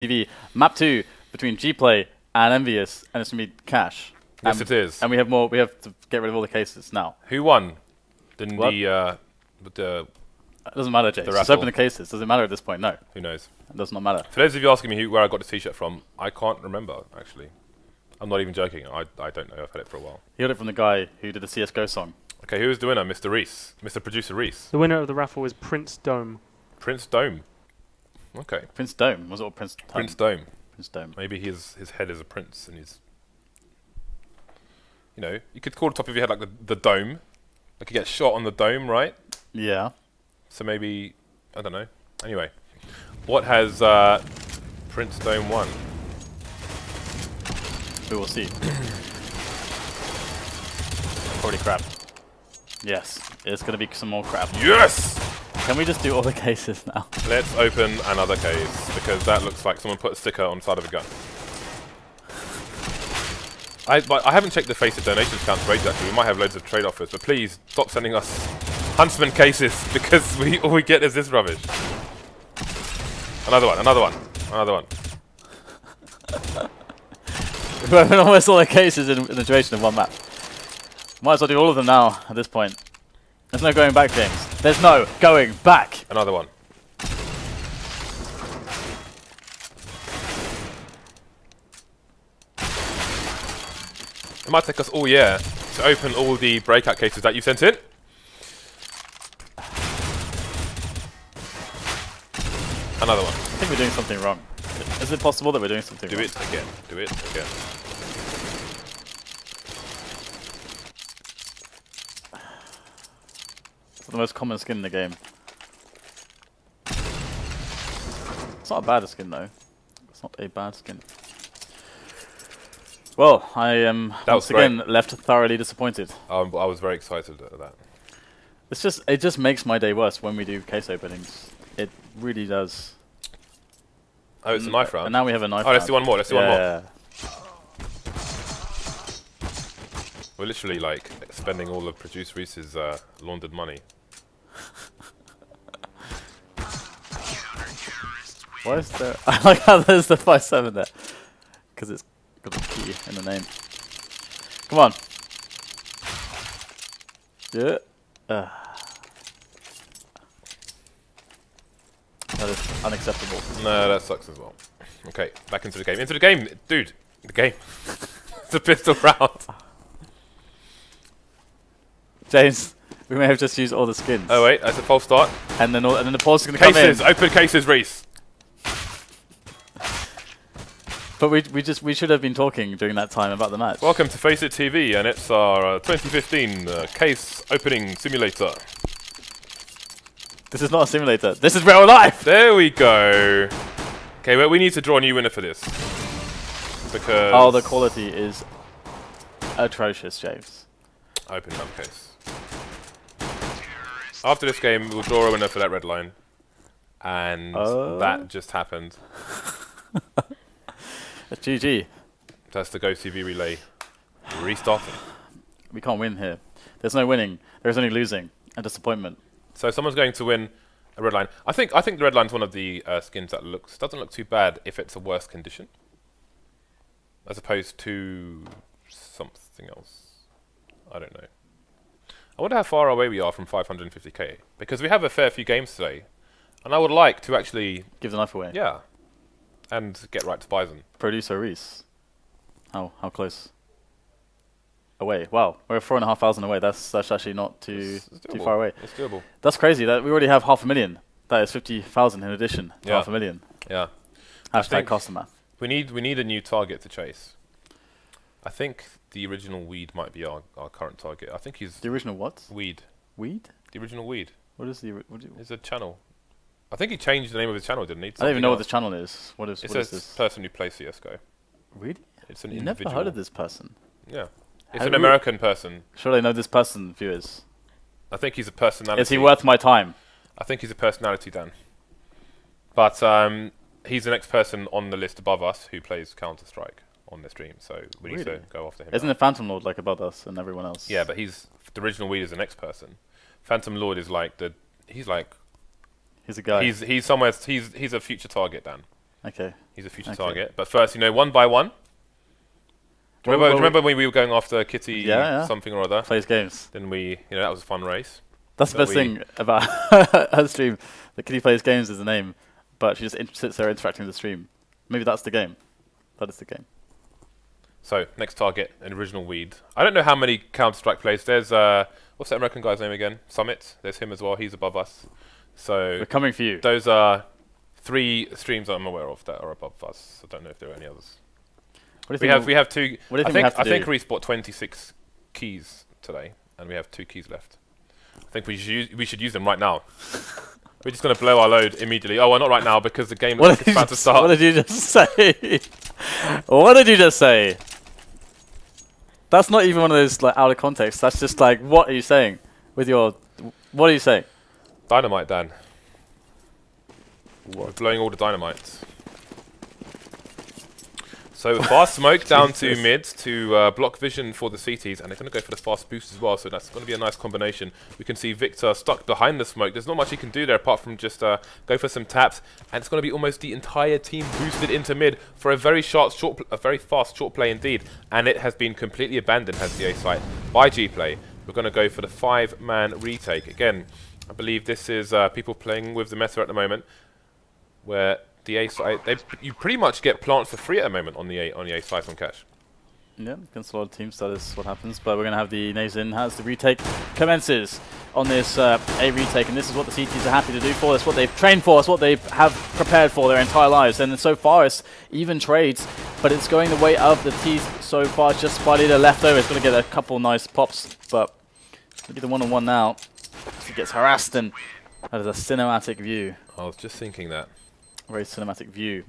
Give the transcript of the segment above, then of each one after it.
TV map 2 between Gplay and EnVyUs, and it's gonna be cash. Yes, it is. And we have more. We have to get rid of all the cases now. Who won? The It doesn't matter, James. Just open the cases. Does it matter at this point? No. Who knows? It does not matter. For those of you asking me where I got the t-shirt from, I can't remember, actually. I'm not even joking. I don't know. I've had it for a while. You got it from the guy who did the CSGO song. Okay, who is the winner? Mr. Reese. Mr. Producer Reese. The winner of the raffle is Prince Dome. Prince Dome. Okay. Prince Dome. Was it all Prince Dome? Prince Dome. Prince Dome. Maybe his head is a prince and he's... You know, you could call the top of your head like the dome. Like you get shot on the dome, right? Yeah. So maybe... I don't know. Anyway. What has Prince Dome won? We will see. Probably crap. Yes. It's going to be some more crap. Yes! Can we just do all the cases now? Let's open another case, because that looks like someone put a sticker on the side of a gun. I haven't checked the FACEIT donations count for ages, actually. We might have loads of trade offers, but please stop sending us Huntsman cases, because all we get is this rubbish. Another one, another one, another one. We've opened almost all the cases in the duration of one map. Might as well do all of them now at this point. There's no going back, James. There's no going back. Another one. It might take us all year to open all the breakout cases that you sent in. Another one. I think we're doing something wrong. Is it possible that we're doing something wrong? Do it again. Do it again. It's the most common skin in the game. It's not a bad skin though. It's not a bad skin. Well, I am once again left thoroughly disappointed. I was very excited at that. It just makes my day worse when we do case openings. It really does. Oh, it's a knife round. And now we have a knife round. Oh, let's do one more. Let's do one more. Yeah. We're literally like spending all of Producer Reese's laundered money. Why is there? I like how there's the 5-7 there, because it's got a key in the name. Come on. Yeah. That is unacceptable. No, that sucks as well. Okay, back into the game. Into the game, dude. The game. It's a pistol round. James, we may have just used all the skins. Oh wait, that's a false start. And then the pause is going to come in. Cases, open cases, Reese. But we should have been talking during that time about the match. Welcome to FACEIT TV, and it's our 2015 case opening simulator. This is not a simulator. This is real life. There we go. Okay, well, we need to draw a new winner for this. Because the quality is atrocious, James. Open another case. After this game, we'll draw a winner for that red line. And that just happened. GG. That's the Go TV relay restarting. We can't win here. There's no winning. There's only losing and disappointment. So someone's going to win a red line. I think the red line's one of the skins that doesn't look too bad if it's a worse condition, as opposed to something else. I don't know. I wonder how far away we are from 550k, because we have a fair few games today, and I would like to actually give the knife away. Yeah. And get right to Bison. Producer Reese. How close? Away. Wow, we're 4,500 away. That's actually not too far away. It's doable. That's crazy. That we already have 500,000. That is 50,000 in addition to 500,000. Yeah. Hashtag customer. We need a new target to chase. I think the original Weed might be our current target. I think he's the original what? Weed. Weed? The original Weed. What is the? It's a channel. I think he changed the name of his channel, didn't he? I don't even know what this channel is. What is this? Person who plays CSGO. Really? It's an individual. Never heard of this person. Yeah. It's an American person. Sure they know this person, viewers. I think he's a personality. Is he worth my time? I think he's a personality, Dan. But he's the next person on the list above us who plays Counter-Strike on the stream, so we need to go after him. Isn't it Phantom Lord like above us and everyone else? Yeah, but the original Weed is the next person. Phantom Lord is like he's a guy. He's somewhere. He's a future target, Dan. Okay. He's a future target. But first, you know, 1 by 1. Do you remember when we were going after Kitty something or other? Plays games. Then we, you know, that was a fun race. That's the best thing about her stream. The Kitty Plays Games is the name, but she just sits there interacting with the stream. Maybe that's the game. That is the game. So, next target, an original weed. I don't know how many Counter-Strike plays. There's, what's that American guy's name again? Summit. There's him as well. He's above us. So we're coming for you. Those are 3 streams I'm aware of that are above us. I don't know if there are any others. We have 2. I think Reese bought 26 keys today, and we have 2 keys left. I think we should use them right now. We're just going to blow our load immediately. Oh, well, not right now because the game looks like it's about to start. What did you just say? What did you just say? That's not even one of those like out of context. That's just like, what are you saying with your? What are you saying? Dynamite, Dan. We're blowing all the dynamites. So fast smoke down to mid to block vision for the CTs, and they're going to go for the fast boost as well, so that's going to be a nice combination. We can see Viktor stuck behind the smoke. There's not much he can do there apart from just go for some taps, and it's going to be almost the entire team boosted into mid for a very fast short play indeed, and it has been completely abandoned, has the A site, by Gplay. We're going to go for the 5-man retake. Again, I believe this is people playing with the meta at the moment, where the A side, you pretty much get plants for free at the moment on the A side from Cash. Yeah, against a lot of teams, that is what happens. But we're going to have the Nazin as the retake commences on this A retake, and this is what the CTs are happy to do for. That's what they've trained for. It's what they have prepared for their entire lives. And so far, it's even trades, but it's going the way of the T's so far. It's just spyleadeR left over. It's going to get a couple nice pops, but look at the one-on-one now. He gets harassed, and that is a cinematic view. I was just thinking that. Very cinematic view.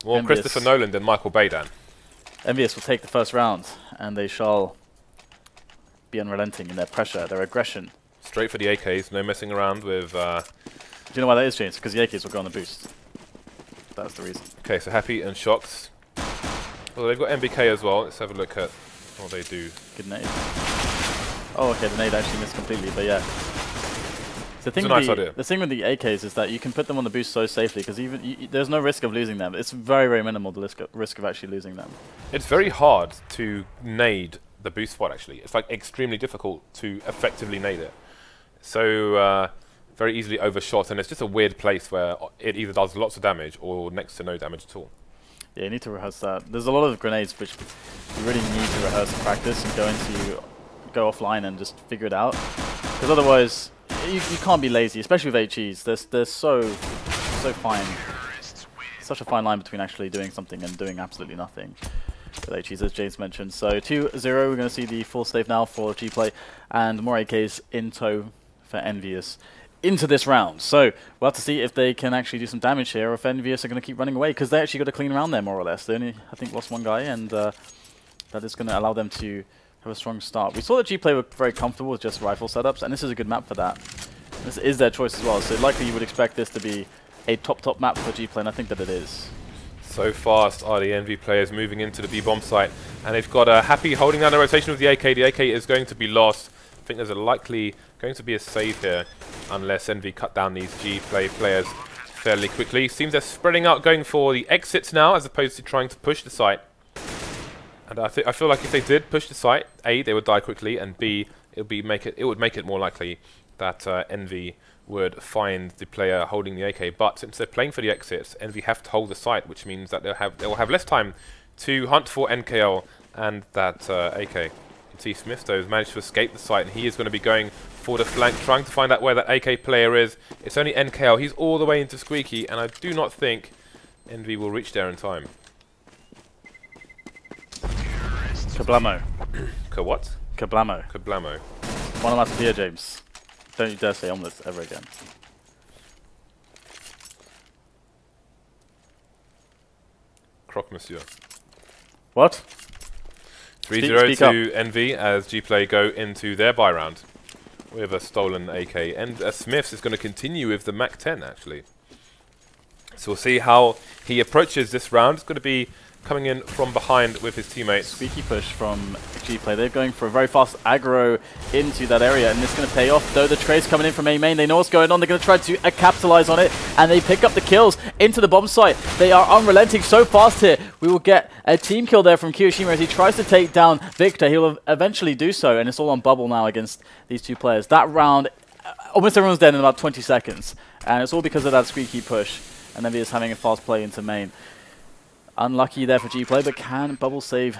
More Christopher Nolan than Michael Bay, Dan. EnVyUs will take the first round, and they shall be unrelenting in their pressure, their aggression. Straight for the AKs, no messing around with... Do you know why that is, James? Because the AKs will go on the boost. That's the reason. Okay, so Happy and shox. Well, they've got NBK as well. Let's have a look at what they do. Good nade. Oh, okay, the nade actually missed completely, but yeah. The thing, the thing with the AKs is that you can put them on the boost so safely because even there's no risk of losing them. It's very, very minimal, the risk of actually losing them. It's very hard to nade the boost spot, actually. It's like extremely difficult to effectively nade it. So very easily overshot, and it's just a weird place where it either does lots of damage or next to no damage at all. Yeah, you need to rehearse that. There's a lot of grenades which you really need to rehearse and practice and go offline and just figure it out. Because otherwise... You can't be lazy, especially with HEs. They're so fine. Such a fine line between actually doing something and doing absolutely nothing with HEs, as James mentioned. So 2-0, we're going to see the full save now for Gplay, and more AKs in tow for EnVyUs into this round. So we'll have to see if they can actually do some damage here, or if EnVyUs are going to keep running away, because they actually got a clean round there, more or less. They only, I think, lost 1 guy, and that is going to allow them to have a strong start. We saw that Gplay were very comfortable with just rifle setups, and this is a good map for that. This is their choice as well, so likely you would expect this to be a top map for Gplay, and I think that it is. So fast are the EnVy players moving into the B-bomb site, and they've got a Happy holding down the rotation with the AK. The AK is going to be lost. I think there's a likely going to be a save here, unless EnVy cut down these Gplay players fairly quickly. Seems they're spreading out, going for the exits now, as opposed to trying to push the site. And I feel like if they did push the site, A, they would die quickly, and B, it would make it more likely that EnVy would find the player holding the AK. But since they're playing for the exits, EnVy have to hold the site, which means that they will have less time to hunt for NKL and that AK. You can see SmithZz has managed to escape the site, and he is going to be going for the flank, trying to find out where that AK player is. It's only NKL. He's all the way into Squeaky, and I do not think EnVy will reach there in time. Kablamo. What? Kablamo. Kablamo. Onomatopoeia, James. Don't you dare say omelette ever again. Croque Monsieur. What? 3-0 to EnVy as Gplay go into their buy round with a stolen AK. And SmithZz is going to continue with the Mac 10, actually. So we'll see how he approaches this round. It's going to be coming in from behind with his teammates. Squeaky push from Gplay. They're going for a very fast aggro into that area, and it's going to pay off. Though the trace coming in from A main, they know what's going on. They're going to try to capitalize on it, and they pick up the kills into the bomb site. They are unrelenting so fast here. We will get a team kill there from kioShiMa as he tries to take down Viktor. He will eventually do so, and it's all on bubble now against these two players. That round, almost everyone's dead in about 20 seconds, and it's all because of that squeaky push, and EnVyUs having a fast play into main. Unlucky there for Gplay, but can bubble save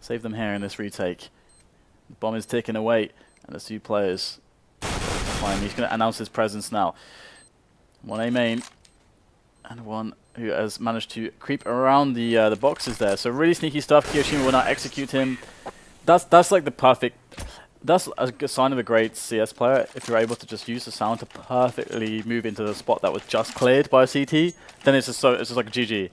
them here in this retake? The bomb is ticking away, and the two players fine. He's going to announce his presence now. One A main, and one who has managed to creep around the boxes there. So really sneaky stuff. kioShiMa will not execute him. That's like the perfect. That's a good sign of a great CS player. If you're able to just use the sound to perfectly move into the spot that was just cleared by a CT, then it's just like a GG.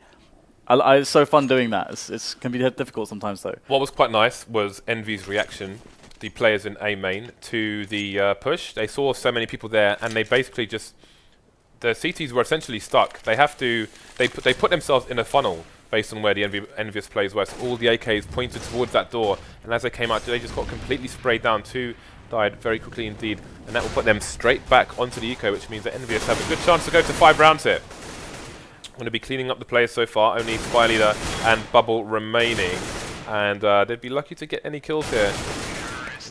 It's so fun doing that. It can be difficult sometimes, though. What was quite nice was EnVyUs' reaction, the players in A main, to the push. They saw so many people there, and they basically just... The CTs were essentially stuck. They have to... They put themselves in a funnel based on where the EnVyUs players were. So all the AKs pointed towards that door, and as they came out, they just got completely sprayed down. Two died very quickly indeed, and that will put them straight back onto the eco, which means that EnVyUs have a good chance to go to 5 rounds here. Going to be cleaning up the players so far, only spyleadeR and Bubble remaining, and they'd be lucky to get any kills here.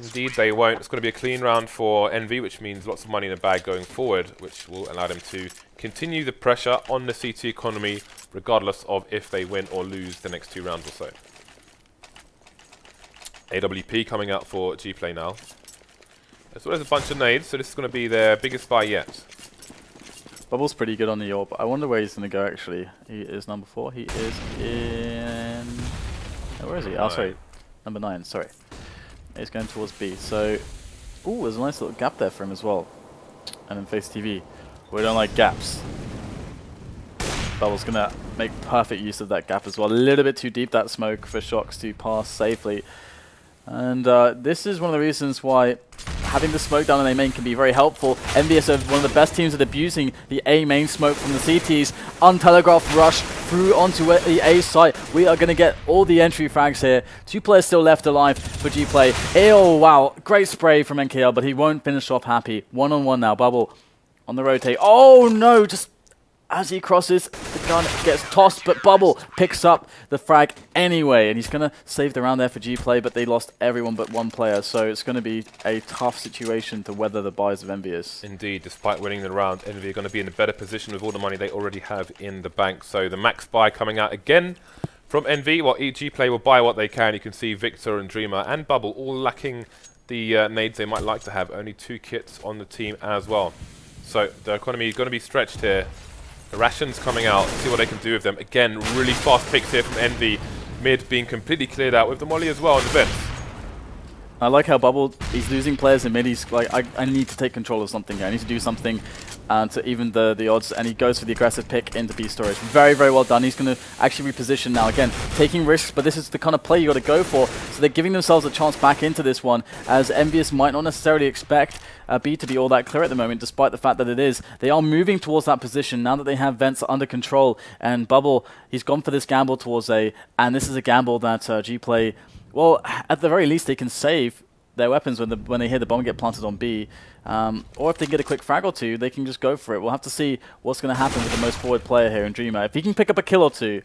Indeed they won't. It's going to be a clean round for Envy, which means lots of money in the bag going forward, which will allow them to continue the pressure on the CT economy, regardless of if they win or lose the next 2 rounds or so. AWP coming out for Gplay now. As well as a bunch of nades, so this is going to be their biggest buy yet. Bubble's pretty good on the AWP. I wonder where he's going to go, actually. He is number 4. He is in... Oh, where is he? Oh, sorry. Number 9, sorry. He's going towards B. So, ooh, there's a nice little gap there for him as well. And then Face TV. We don't like gaps. Bubble's going to make perfect use of that gap as well. A little bit too deep, that smoke, for shox to pass safely. And this is one of the reasons why having the smoke down in A main can be very helpful. EnVyUs are one of the best teams at abusing the A main smoke from the CTs. Untelegraphed rush through onto the A site. We are going to get all the entry frags here. 2 players still left alive for Gplay. Oh, wow. Great spray from NKL, but he won't finish off happy. 1-on-1 now. Bubble on the rotate. Oh, no. Just as he crosses, the gun gets tossed, but Bubble picks up the frag anyway, and he's going to save the round there for Gplay, but they lost everyone but 1 player, so it's going to be a tough situation to weather the buys of EnVyUs. Indeed, despite winning the round, Envy are going to be in a better position with all the money they already have in the bank. So the max buy coming out again from Envy, while Gplay will buy what they can. You can see Viktor and Dreamer and Bubble all lacking the nades they might like to have. Only 2 kits on the team as well. So the economy is going to be stretched here. The rations coming out, see what they can do with them. Again, really fast picks here from Envy. Mid being completely cleared out with the molly as well on the bench. I like how Bubble, he's losing players in mid. He's like, I need to take control of something here. I need to do something to even the odds. And he goes for the aggressive pick into B storage. Very, very well done. He's going to actually reposition now. Again, taking risks, but this is the kind of play you got to go for. So they're giving themselves a chance back into this one, as EnVyUs might not necessarily expect B to be all that clear at the moment, despite the fact that it is. They are moving towards that position now that they have Vents under control. And Bubble, he's gone for this gamble towards A, and this is a gamble that Gplay... Well, at the very least, they can save their weapons when they hear the bomb get planted on B. Or if they get a quick frag or 2, they can just go for it. We'll have to see what's going to happen with the most forward player here in Dreamer. If he can pick up a kill or 2,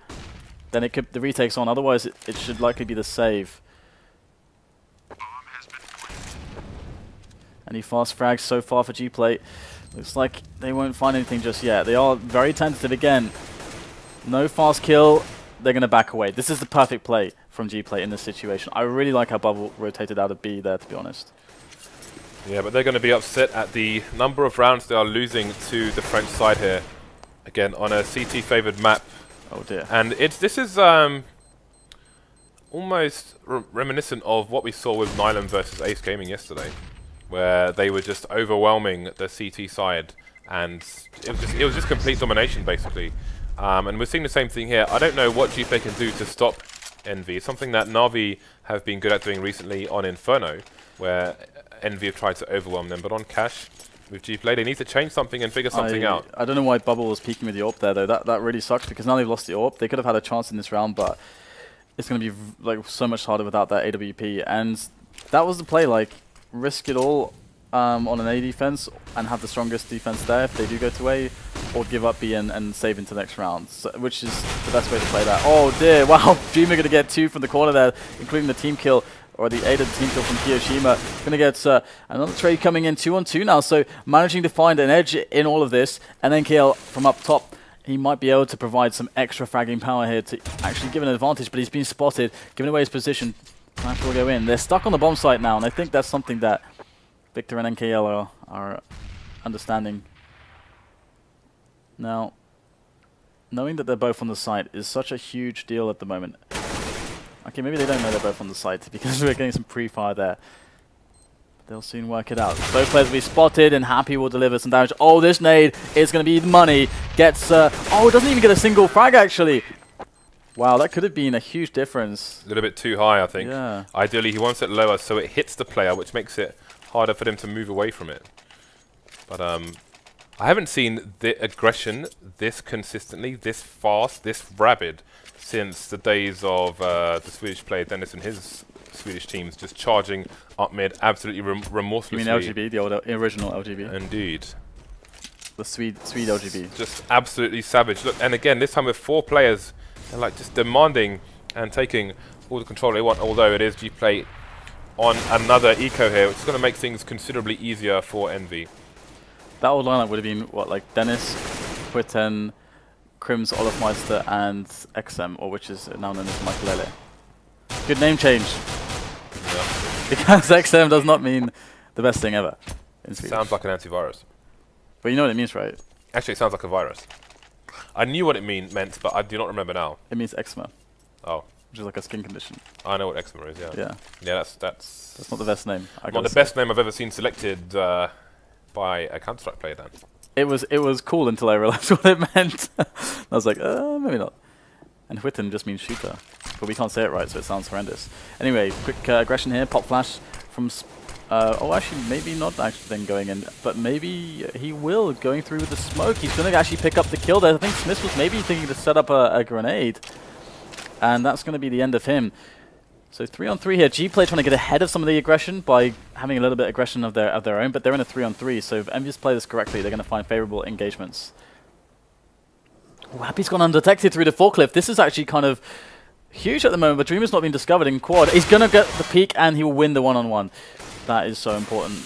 then the retake's on. Otherwise, it should likely be the save. And he fast frags so far for Gplay. Looks like they won't find anything just yet. They are very tentative again. No fast kill. They're going to back away. This is the perfect play from Gplay in this situation. I really like how Bubble rotated out of B there, to be honest. Yeah, but they're going to be upset at the number of rounds they are losing to the French side here. Again, on a CT-favoured map. Oh dear. And this is almost reminiscent of what we saw with Nylon versus Ace Gaming yesterday, where they were just overwhelming the CT side, and it was just complete domination, basically. And we're seeing the same thing here. I don't know what Gplay can do to stop Envy. It's something that Na'Vi have been good at doing recently on Inferno, where Envy have tried to overwhelm them. But on Cash, with Gplay. They need to change something and figure something out. I don't know why Bubble was peeking with the AWP there, though. That really sucks, because now they've lost the AWP. They could have had a chance in this round, but it's going to be like so much harder without that AWP. And that was the play, like, risk it all on an A defense and have the strongest defense there if they do go to A, or give up B and save into the next round, so, which is the best way to play that. Oh dear, wow, Dreamer going to get 2 from the corner there, including the team kill, or the aided team kill from kioShiMa. Going to get another trade coming in 2-on-2 now, so managing to find an edge in all of this, and then KL from up top. He might be able to provide some extra fragging power here to actually give an advantage, but he's been spotted, giving away his position. Flash will go in. They're stuck on the bomb site now, and I think that's something that Viktor and NKL are understanding. Now, knowing that they're both on the site is such a huge deal at the moment. Okay, maybe they don't know they're both on the site because we're getting some pre-fire there. They'll soon work it out. Both players will be spotted, and Happy will deliver some damage. Oh, this nade is going to be the money. Gets, oh, doesn't even get a single frag, actually. Wow, that could have been a huge difference. A little bit too high, I think. Yeah. Ideally, he wants it lower so it hits the player, which makes it harder for them to move away from it. But I haven't seen the aggression this consistently, this fast, this rabid since the days of the Swedish player Dennis and his Swedish teams just charging up mid absolutely remorselessly. You mean LGB, the old original LGB? Indeed. The Swede LGB. Just absolutely savage. Look, and again, this time with 4 players, they're like just demanding and taking all the control they want, although it is Gplay on another eco here, which is going to make things considerably easier for Envy. That old lineup would have been, what, like Dennis, Quitten, Krims, Olafmeister, and XM, or which is now known as Michael. Good name change. Yeah. Because XM does not mean the best thing ever in Swedish. Sounds like an antivirus. But you know what it means, right? Actually, it sounds like a virus. I knew what it meant, but I do not remember now. It means eczema. Oh. Which is like a skin condition. I know what eczema is, yeah. Yeah. Yeah, that's not the best name. Not the best name I've ever seen selected by a Counter-Strike player, Dan. It was cool until I realized what it meant. I was like, maybe not. And Whitten just means shooter. But we can't say it right, so it sounds horrendous. Anyway, quick aggression here. Pop flash from... oh, actually, maybe not actually then going in. But maybe he will, going through with the smoke. He's going to actually pick up the kill there. I think SmithZz was maybe thinking to set up a grenade. And that's going to be the end of him. So 3-on-3 here. Gplay trying to get ahead of some of the aggression by having a little bit of aggression of their own, but they're in a 3-on-3. So if EnVyUs play this correctly, they're going to find favorable engagements. Oh, Happy's gone undetected through the forklift. This is actually kind of huge at the moment, but Dreamer's not been discovered in quad. He's going to get the peak, and he will win the 1-on-1. That is so important.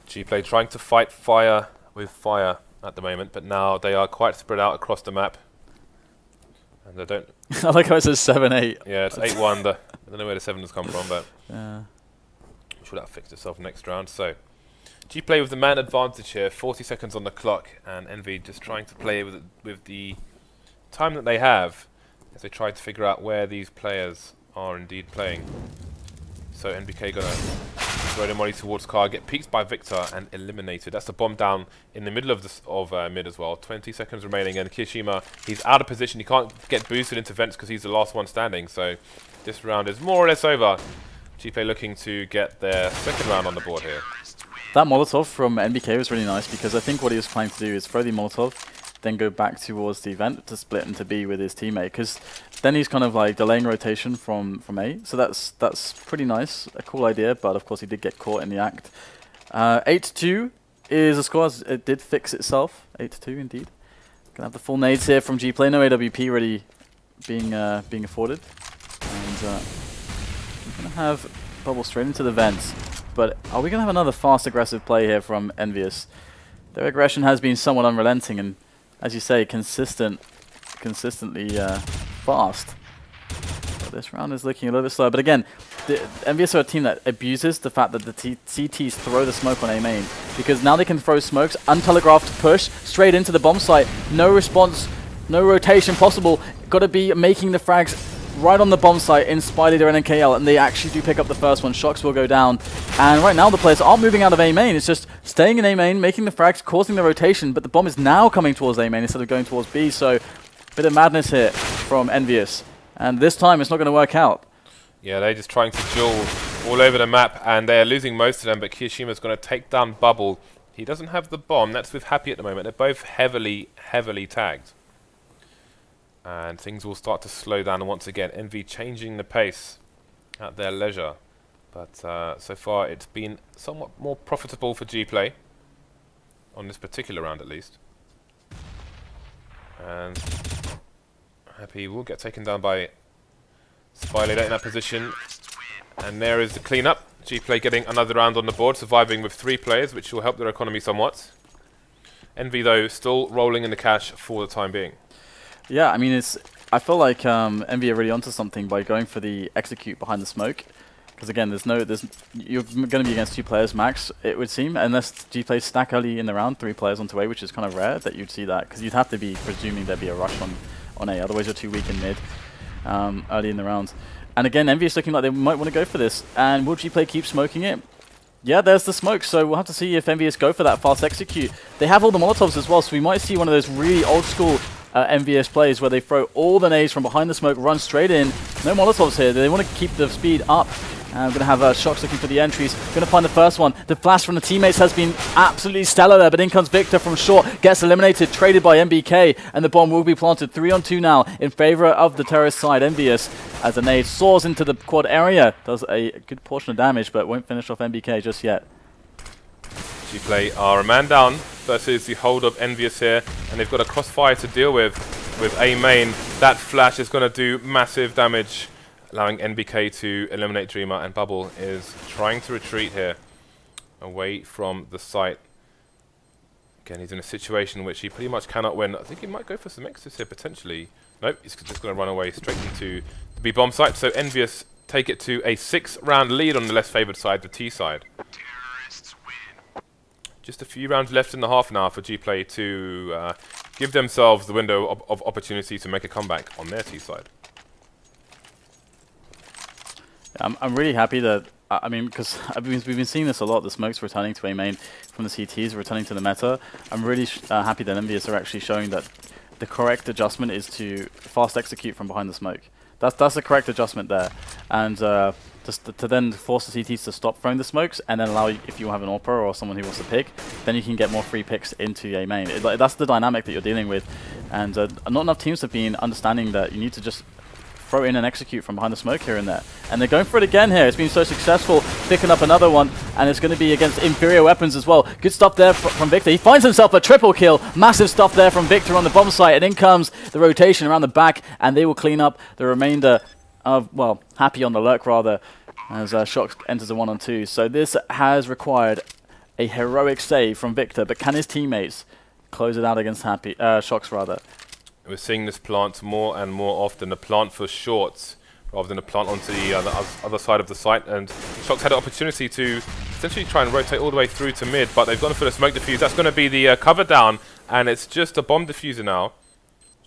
Gplay trying to fight fire with fire at the moment, but now they are quite spread out across the map. And they don't... I like how it says 7-8. Yeah, it's 8-1. I don't know where the 7 has come from, but... Yeah. I'm sure that'll fix itself next round. So, Gplay with the man advantage here, 40 seconds on the clock, and Envy just trying to play with the time that they have as they try to figure out where these players are indeed playing. So NBK gonna throw the money towards car, get peeked by Viktor and eliminated. That's the bomb down in the middle of mid as well. 20 seconds remaining, and kioShiMa, he's out of position. He can't get boosted into vents because he's the last one standing. So this round is more or less over. Gplay looking to get their second round on the board here. That Molotov from NBK was really nice, because I think what he was planning to do is throw the Molotov, then go back towards the vent to split into B with his teammate, because then he's kind of like delaying rotation from A. So that's pretty nice, a cool idea, but of course he did get caught in the act. 8-2 is a score. It did fix itself. 8-2 indeed. Gonna have the full nades here from Gplay. No AWP really being afforded, and we're gonna have bubble straight into the vents. But are we gonna have another fast aggressive play here from EnVyUs? Their aggression has been somewhat unrelenting, and as you say, consistently fast. But this round is looking a little bit slow. But again, EnVyUs are a team that abuses the fact that the CTs throw the smoke on A main, because now they can throw smokes, untelegraphed push straight into the bomb site. No response, no rotation possible. Got to be making the frags right on the bomb site in spyleadeR and NKL, and they actually do pick up the first one. shox will go down, and right now the players aren't moving out of A main. It's just staying in A main, making the frags, causing the rotation, but the bomb is now coming towards A main instead of going towards B, so bit of madness here from EnVyUs, and this time it's not going to work out. Yeah, they're just trying to duel all over the map, and they're losing most of them, but kioShiMa's going to take down Bubble. He doesn't have the bomb. That's with Happy at the moment. They're both heavily tagged. And things will start to slow down once again. Envy changing the pace at their leisure. But so far it's been somewhat more profitable for Gplay. On this particular round at least. And Happy will get taken down by spyleadeR in that position. And there is the cleanup. Gplay getting another round on the board, surviving with 3 players, which will help their economy somewhat. Envy, though, still rolling in the cash for the time being. Yeah, I mean, I feel like Envy are really onto something by going for the execute behind the smoke. Because again, you're going to be against 2 players max, it would seem, unless Gplay stack early in the round, 3 players onto A, which is kind of rare that you'd see that. Because you'd have to be presuming there'd be a rush on A, otherwise you're too weak in mid early in the round. And again, Envy is looking like they might want to go for this. And will Gplay keep smoking it? Yeah, there's the smoke, so we'll have to see if EnVyUs go for that fast execute. They have all the Molotovs as well, so we might see one of those really old school EnVyUs plays where they throw all the nades from behind the smoke, run straight in. No Molotovs here. They want to keep the speed up. I'm going to have shox looking for the entries. Going to find the first one. The flash from the teammates has been absolutely stellar there, but in comes Viktor from short. Gets eliminated, traded by NBK, and the bomb will be planted 3-on-2 now in favor of the terrorist side, EnVyUs, as the nade soars into the quad area. Does a good portion of damage, but won't finish off NBK just yet. Gplay are a man down versus the hold of EnVyUs here, and they've got a crossfire to deal with A main. That flash is going to do massive damage, allowing NBK to eliminate Dreamer, and Bubble is trying to retreat here away from the site. Again, he's in a situation in which he pretty much cannot win. I think he might go for some extras here potentially. Nope, he's just going to run away straight into the B bomb site. So EnVyUs take it to a 6-round lead on the less favoured side, the T side. Just a few rounds left in the half now for Gplay to give themselves the window of opportunity to make a comeback on their T side. I'm really happy that, I mean, because we've been seeing this a lot, the smokes returning to A main from the CTs, returning to the meta. I'm really happy that EnVyUs are actually showing that the correct adjustment is to fast execute from behind the smoke. That's the correct adjustment there. And just to then force the CTs to stop throwing the smokes, and then allow, if you have an AWPer or someone who wants to pick, then you can get more free picks into A main. That's the dynamic that you're dealing with. And not enough teams have been understanding that you need to just throw in and execute from behind the smoke here and there. And they're going for it again here. It's been so successful, picking up another one, and it's going to be against inferior weapons as well. Good stuff there from Viktor. He finds himself a triple kill. Massive stuff there from Viktor on the bomb site, and in comes the rotation around the back, and they will clean up the remainder of, well, Happy on the lurk rather, as shox enters a 1-on-2. So this has required a heroic save from Viktor, but can his teammates close it out against Happy, shox rather? We're seeing this plant more and more often, a plant for shorts rather than a plant onto the other side of the site. And shox had an opportunity to essentially try and rotate all the way through to mid, but they've gone for the smoke diffuse. That's going to be the cover down, and it's just a bomb diffuser now.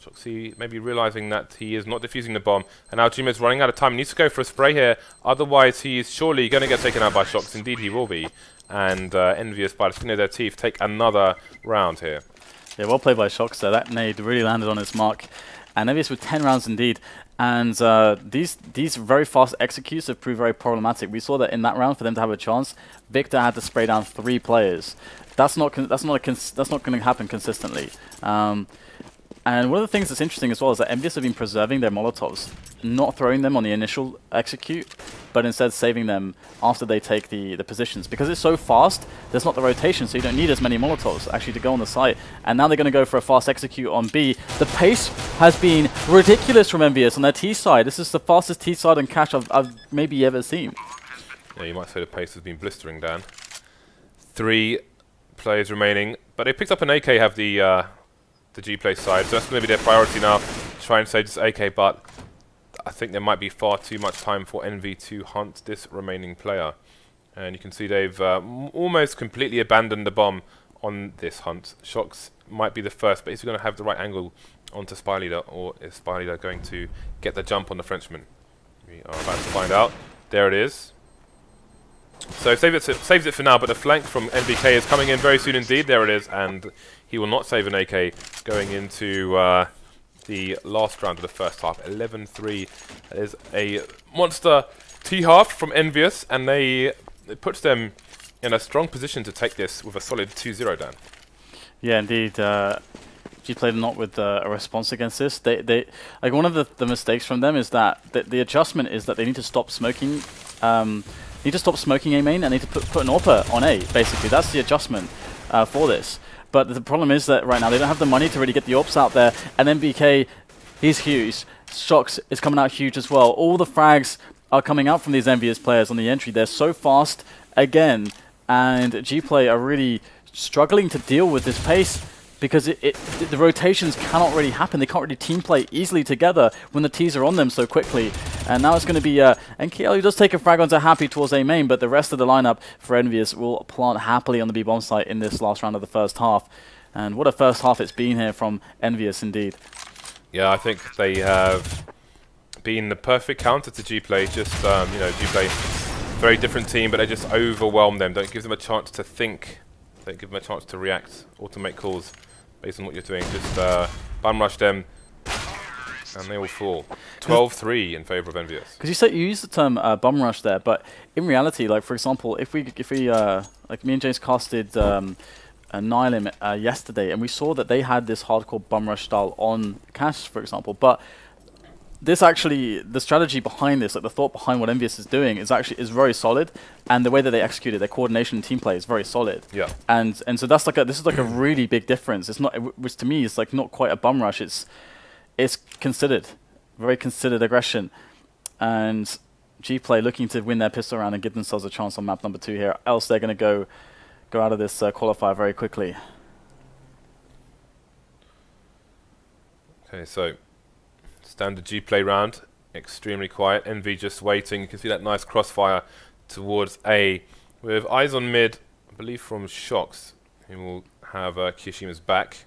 shox maybe realizing that he is not defusing the bomb, and now Jima is running out of time. He needs to go for a spray here, otherwise he is surely going to get taken out by shox. Indeed he will be, and EnVyUs, by the skin of their teeth, take another round here. Yeah, well played by shox there. That nade really landed on its mark. And EnVyUs with 10 rounds indeed. And these very fast executes have proved very problematic. We saw that in that round, for them to have a chance, Viktor had to spray down 3 players. That's not going to happen consistently. And one of the things that's interesting as well is that EnVyUs have been preserving their Molotovs, not throwing them on the initial execute, but instead saving them after they take the positions. Because it's so fast, there's not the rotation, so you don't need as many Molotovs actually to go on the site. And now they're going to go for a fast execute on B. The pace has been ridiculous from EnVyUs on their T side. This is the fastest T side on cash I've maybe ever seen. Yeah, you might say the pace has been blistering, Dan. 3 players remaining, but they picked up an AK, have the Gplay side, so that's going to be their priority now, try and save this AK, but I think there might be far too much time for Envy to hunt this remaining player. And you can see they've almost completely abandoned the bomb on this hunt. shox might be the first, but is he going to have the right angle onto spyleadeR, or is spyleadeR going to get the jump on the Frenchman? We are about to find out. There it is. So saves it for now, but the flank from NBK is coming in very soon indeed. There it is, and he will not save an AK going into the last round of the first half. 11-3 is a monster T-half from EnVyUs, and it puts them in a strong position to take this with a solid 2-0 down. Yeah, indeed. Gplay not with a response against this. They like one of the mistakes from them is that the adjustment is that they need to stop smoking. Need to stop smoking A main and need to put an AWPer on A. Basically, that's the adjustment for this. But the problem is that right now they don't have the money to really get the AWPs out there. And NBK, he's huge. shox is coming out huge as well. All the frags are coming out from these EnVyUs players on the entry. They're so fast again, and Gplay are really struggling to deal with this pace. Because the rotations cannot really happen. They can't really team play easily together when the Ts are on them so quickly. And now it's going to be NKL who does take a frag onto Happy towards A main, but the rest of the lineup for EnVyUs will plant happily on the B bomb site in this last round of the first half. And what a first half it's been here from EnVyUs indeed. Yeah, I think they have been the perfect counter to Gplay. Just you know, Gplay, very different team, but they just overwhelm them. Don't give them a chance to think. Don't give them a chance to react or to make calls based on what you're doing. Just bum rush them, and they will fall. 12-3 in favor of EnVyUs. Because you use the term bum rush there, but in reality, like for example, if we like me and James casted Nihilum yesterday, and we saw that they had this hardcore bum rush style on Cash, for example, but this actually, the strategy behind this, like the thought behind what EnVyUs is doing is very solid, and the way that they execute it, their coordination and team play is very solid. Yeah. And so that's like this is like a really big difference. It's not, which to me is like not quite a bum rush. It's considered, very considered aggression, and Gplay looking to win their pistol round and give themselves a chance on map number 2 here. Else they're going to go out of this qualifier very quickly. Okay, so. Standard Gplay round, extremely quiet. Envy just waiting. You can see that nice crossfire towards A. With eyes on mid, I believe from shox, who will have kioShiMa's back.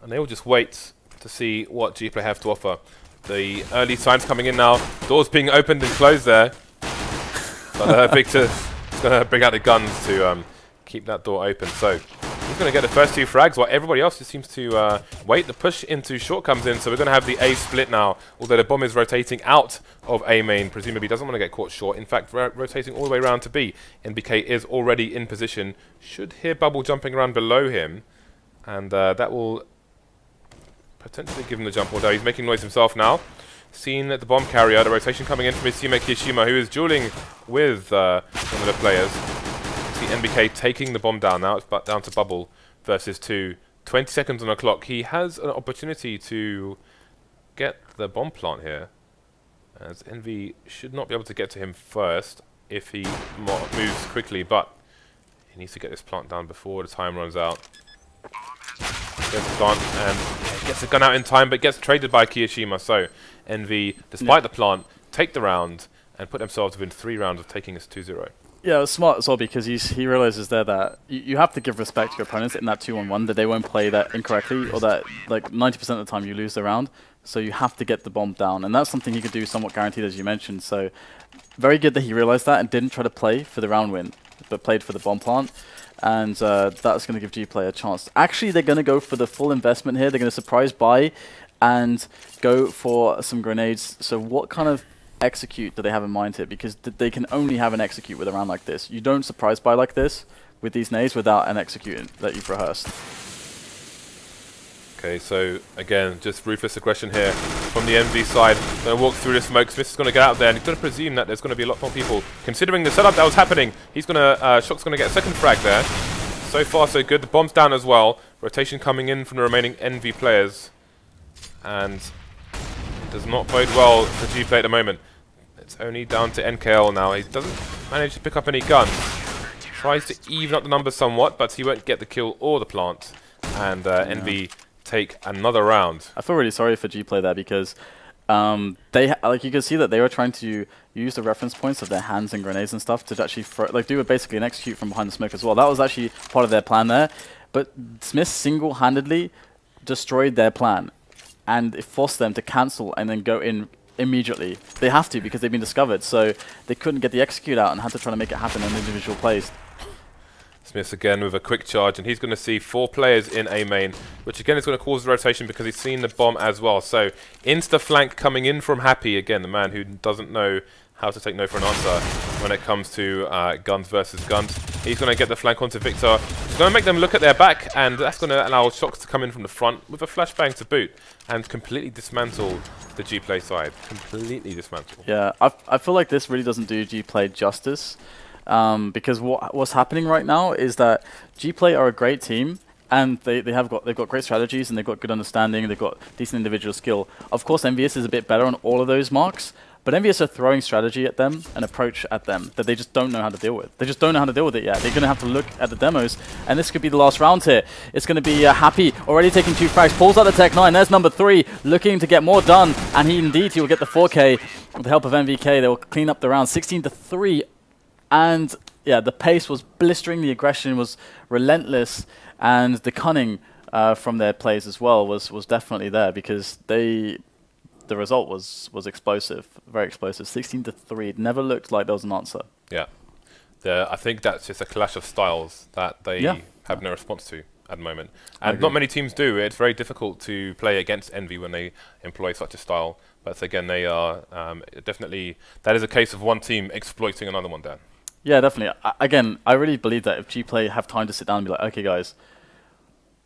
And they will just wait to see what Gplay have to offer. The early signs coming in now. Doors being opened and closed there. But Viktor is going to bring out the guns to keep that door open. So he's going to get the first 2 frags, while everybody else just seems to wait. The push into short comes in, so we're going to have the A split now. Although the bomb is rotating out of A main, presumably doesn't want to get caught short. In fact, rotating all the way around to B. NBK is already in position. Should hear Bubble jumping around below him, and that will potentially give him the jump. Although he's making noise himself now. Seen the bomb carrier, the rotation coming in from his teammate kioShiMa, who is dueling with one of the players. See NBK taking the bomb down now. It's down to Bubble versus 2. 20 seconds on the clock. He has an opportunity to get the bomb plant here, as Envy should not be able to get to him first if he moves quickly, but he needs to get this plant down before the time runs out. Gets the plant and gets the gun out in time, but gets traded by kioShiMa. So Envy, despite the plant, take the round and put themselves within 3 rounds of taking this 2-0. Yeah, it was smart as well, because he realizes there that you have to give respect to your opponents in that 2-on-1, that they won't play that incorrectly, or that like 90% of the time you lose the round. So you have to get the bomb down, and that's something he could do somewhat guaranteed, as you mentioned. So very good that he realized that and didn't try to play for the round win, but played for the bomb plant. And that's going to give Gplay a chance. Actually, they're going to go for the full investment here. They're going to surprise buy and go for some grenades. So what kind of execute do they have in mind here? Because they can only have an execute with a round like this. You don't surprise buy like this with these nades without an execute that you've rehearsed. Okay, so again, just ruthless aggression here from the MV side. Going to walk through the smoke. Smith is going to get out there, and he's going to presume that there's going to be a lot more people. Considering the setup that was happening, he's going to shox going to get a second frag there. So far, so good. The bomb's down as well. Rotation coming in from the remaining NV players, and it does not bode well for Gplay at the moment. It's only down to NKL now. He doesn't manage to pick up any guns. Tries to even up the numbers somewhat, but he won't get the kill or the plant. And NV take another round. I feel really sorry for Gplay there, because like you can see that they were trying to use the reference points of their hands and grenades and stuff to actually do basically an execute from behind the smoke as well. That was actually part of their plan there, but Smith single-handedly destroyed their plan, and it forced them to cancel and then go in immediately. They have to, because they've been discovered, so they couldn't get the execute out and had to try to make it happen on individual plays. Smith again with a quick charge, and he's going to see 4 players in A main, which again is going to cause the rotation because he's seen the bomb as well. So insta flank coming in from Happy, again the man who doesn't know how to take no for an answer when it comes to guns versus guns. He's going to get the flank onto Viktor. He's going to make them look at their back, and that's going to allow shox to come in from the front with a flashbang to boot and completely dismantle the Gplay side. Completely dismantle. Yeah, I feel like this really doesn't do Gplay justice, because what's happening right now is that Gplay are a great team, and they've got great strategies, and they've got good understanding, they've got decent individual skill. Of course, EnVyUs is a bit better on all of those marks, but EnVyUs are throwing strategy at them, an approach at them that they just don't know how to deal with. They just don't know how to deal with it yet. They're going to have to look at the demos, and this could be the last round here. It's going to be Happy, already taking 2 frags, pulls out the Tech 9. There's number 3, looking to get more done, and he will get the 4K with the help of NBK. They will clean up the round 16-3, and yeah, the pace was blistering, the aggression was relentless, and the cunning from their plays as well was definitely there, because the result was explosive, very explosive. 16-3. It never looked like there was an answer. Yeah. I think that's just a clash of styles that they have no response to at the moment. And not many teams do. It's very difficult to play against Envy when they employ such a style. But again, they are definitely... That is a case of one team exploiting another one, Dan. Yeah, definitely. Again, I really believe that if Gplay have time to sit down and be like, okay, guys,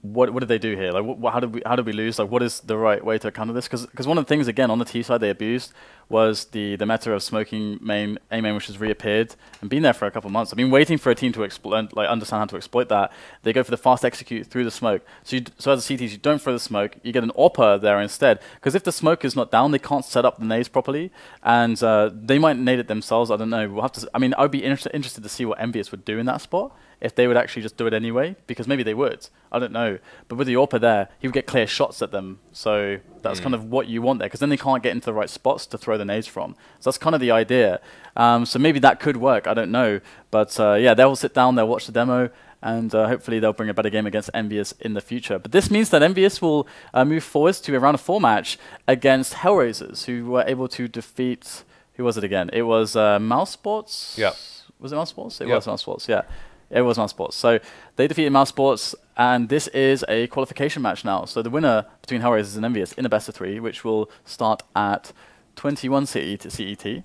what did they do here? Like, how did we lose? Like, what is the right way to counter this? Because one of the things, again, on the T side they abused was the meta of smoking A main, which has reappeared and been there for a couple of months. I've been waiting for a team to understand how to exploit that. They go for the fast execute through the smoke. So as a CTs, you don't throw the smoke. You get an AWPer there instead. Because if the smoke is not down, they can't set up the nades properly, and they might nade it themselves. I don't know. We'll have to. I mean, I would be interested to see what EnVyUs would do in that spot. If they would actually just do it anyway, because maybe they would. I don't know. But with the AWPer there, he would get clear shots at them. So that's kind of what you want there, because then they can't get into the right spots to throw the nades from. So that's kind of the idea. So maybe that could work. I don't know. But yeah, they'll sit down, they'll watch the demo, and hopefully they'll bring a better game against EnVyUs in the future. But this means that EnVyUs will move forwards to a round of 4 match against Hellraisers, who were able to defeat... Who was it again? It was Mouse Sports? Yeah. Was it Mouse Sports? It was Mouse Sports, yeah. It was Mouse Sports. So they defeated Mouse Sports, and this is a qualification match now. So the winner between Hellraisers and EnVyUs in a best of 3, which will start at 21 CET,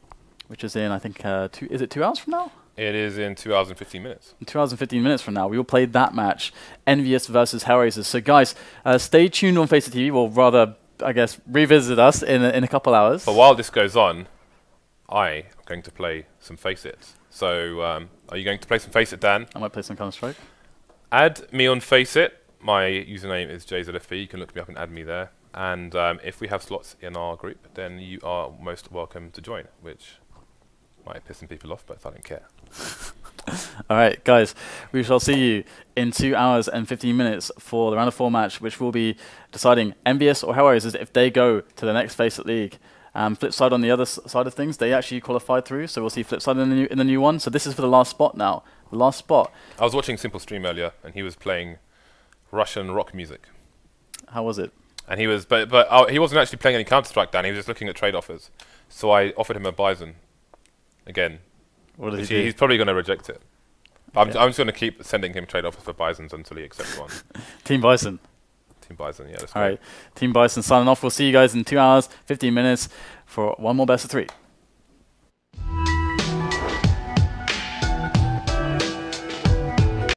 which is in, I think, is it 2 hours from now? It is in 2 hours and 15 minutes. In 2 hours and 15 minutes from now, we will play that match, EnVyUs versus Hellraisers. So guys, stay tuned on FACEIT TV, or rather, I guess, revisit us in a couple hours. But while this goes on, I am going to play some FACEIT. So, are you going to play some FACEIT, Dan? I might play some Counter-Strike. Add me on FACEIT. My username is JZFB. You can look me up and add me there. And if we have slots in our group, then you are most welcome to join, which might piss some people off, but I don't care. All right, guys, we shall see you in 2 hours and 15 minutes for the round of 4 match, which will be deciding EnVyUs or Hellraisers if they go to the next FACEIT League. Flip side, on the other side of things, they actually qualified through, so we'll see flip side in the new one. So this is for the last spot now. The last spot. I was watching Simple stream earlier, and he was playing Russian rock music. How was it? And he was, but he wasn't actually playing any Counter-Strike, Dan. He was just looking at trade offers. So I offered him a Bison. Again, what did he do? He's probably going to reject it. I'm just going to keep sending him trade offers for Bisons until he accepts one. Team Bison. Team Bison, yeah. All right, Team Bison signing off. We'll see you guys in 2 hours, 15 minutes for one more best of 3.